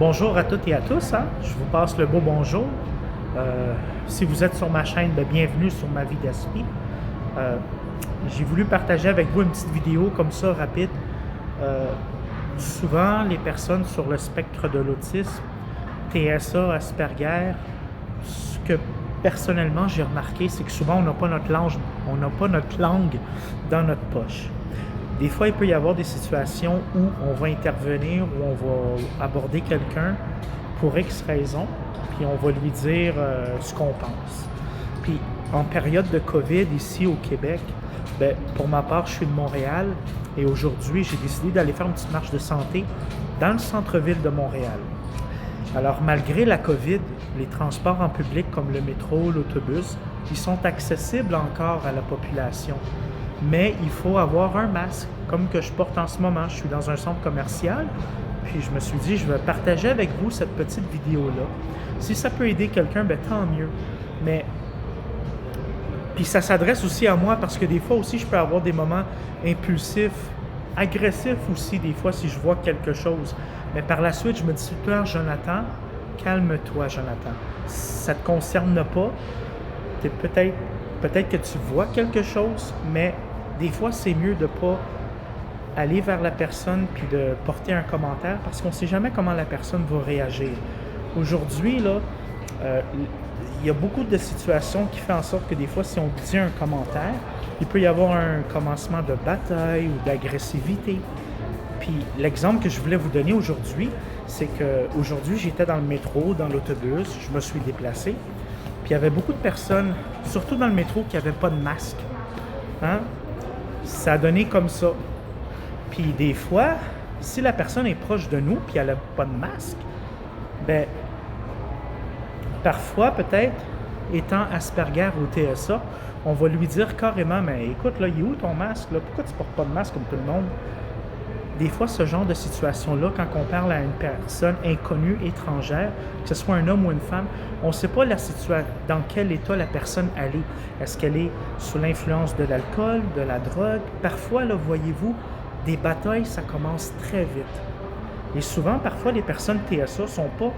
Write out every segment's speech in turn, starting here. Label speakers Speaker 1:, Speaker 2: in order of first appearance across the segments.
Speaker 1: Bonjour à toutes et à tous, hein? Je vous passe le beau bonjour. Si vous êtes sur ma chaîne, bienvenue sur ma vie d'esprit. J'ai voulu partager avec vous une petite vidéo comme ça, rapide. Souvent, les personnes sur le spectre de l'autisme, TSA, Asperger, ce que personnellement j'ai remarqué, c'est que souvent on n'a pas notre langue dans notre poche. Des fois, il peut y avoir des situations où on va intervenir, où on va aborder quelqu'un pour X raison, puis on va lui dire ce qu'on pense. Puis, en période de COVID, ici au Québec, pour ma part, je suis de Montréal et aujourd'hui, j'ai décidé d'aller faire une petite marche de santé dans le centre-ville de Montréal. Alors, malgré la COVID, les transports en public comme le métro, l'autobus, ils sont accessibles encore à la population. Mais il faut avoir un masque, comme que je porte en ce moment. Je suis dans un centre commercial, puis je me suis dit, je vais partager avec vous cette petite vidéo-là. Si ça peut aider quelqu'un, tant mieux. Mais, puis ça s'adresse aussi à moi, parce que des fois aussi, je peux avoir des moments impulsifs, agressifs aussi, des fois, si je vois quelque chose. Mais par la suite, je me dis tout le temps, Jonathan, calme-toi, Jonathan. Ça ne te concerne pas. Peut-être que tu vois quelque chose, mais des fois, c'est mieux de ne pas aller vers la personne puis de porter un commentaire parce qu'on ne sait jamais comment la personne va réagir. Aujourd'hui, là, il y a beaucoup de situations qui font en sorte que des fois, si on dit un commentaire, il peut y avoir un commencement de bataille ou d'agressivité. Puis l'exemple que je voulais vous donner aujourd'hui, c'est qu'aujourd'hui, j'étais dans le métro, dans l'autobus, je me suis déplacé. Puis il y avait beaucoup de personnes, surtout dans le métro, qui n'avaient pas de masque. Hein? Ça a donné comme ça. Puis des fois, si la personne est proche de nous puis elle n'a pas de masque, parfois peut-être, étant Asperger ou TSA, on va lui dire carrément, mais écoute, là, il est où ton masque? Là? Pourquoi tu ne portes pas de masque comme tout le monde? Des fois, ce genre de situation-là, quand on parle à une personne inconnue, étrangère, que ce soit un homme ou une femme, on ne sait pas dans quel état la personne elle est. Est-ce qu'elle est sous l'influence de l'alcool, de la drogue? Parfois, là, voyez-vous, des batailles, ça commence très vite. Et souvent, parfois, les personnes TSA ne sont pas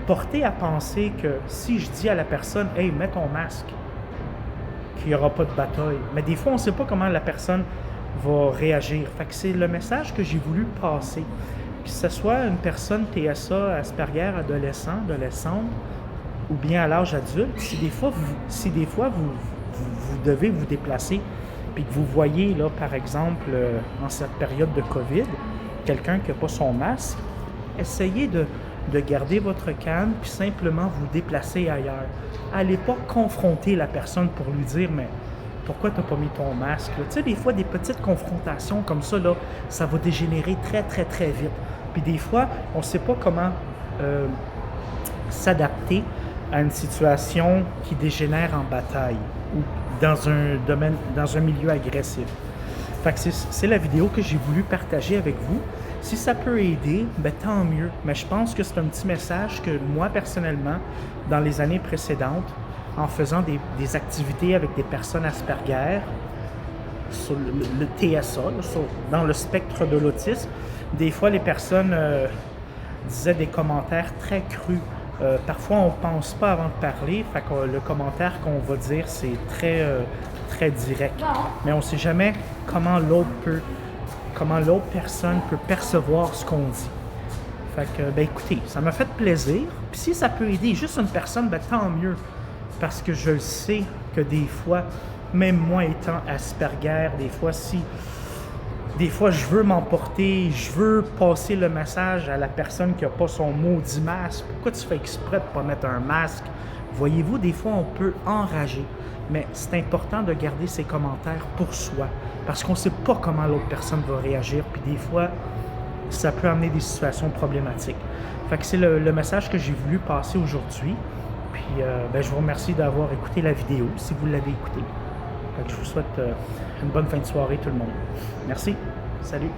Speaker 1: portées à penser que si je dis à la personne « Hey, mets ton masque », qu'il n'y aura pas de bataille. Mais des fois, on ne sait pas comment la personne va réagir. Fait que c'est le message que j'ai voulu passer. Que ce soit une personne TSA, Asperger, adolescente, ou bien à l'âge adulte, si des fois vous devez vous déplacer, puis que vous voyez, là, par exemple, en cette période de COVID, quelqu'un qui n'a pas son masque, essayez de garder votre calme, puis simplement vous déplacer ailleurs. Allez pas confronter la personne pour lui dire, mais pourquoi tu n'as pas mis ton masque? Tu sais, des fois, des petites confrontations comme ça, là, ça va dégénérer très, très, très vite. Puis des fois, on ne sait pas comment s'adapter à une situation qui dégénère en bataille ou dans un milieu agressif. Fait que c'est la vidéo que j'ai voulu partager avec vous. Si ça peut aider, tant mieux. Mais je pense que c'est un petit message que moi, personnellement, dans les années précédentes, en faisant des activités avec des personnes Asperger, sur le TSA, dans le spectre de l'autisme, des fois les personnes disaient des commentaires très crus. Parfois, on ne pense pas avant de parler, fait que le commentaire qu'on va dire, c'est très, très direct. Mais on ne sait jamais comment l'autre personne peut percevoir ce qu'on dit. Fait que, écoutez, ça m'a fait plaisir. Puis si ça peut aider juste une personne, tant mieux. Parce que je le sais que des fois, même moi étant Asperger, des fois je veux m'emporter, je veux passer le message à la personne qui n'a pas son maudit masque. Pourquoi tu fais exprès de ne pas mettre un masque? Voyez-vous, des fois on peut enrager. Mais c'est important de garder ses commentaires pour soi. Parce qu'on ne sait pas comment l'autre personne va réagir. Puis des fois, ça peut amener des situations problématiques. Fait que c'est le message que j'ai voulu passer aujourd'hui. Puis je vous remercie d'avoir écouté la vidéo, si vous l'avez écoutée. Fait que je vous souhaite une bonne fin de soirée tout le monde. Merci. Salut.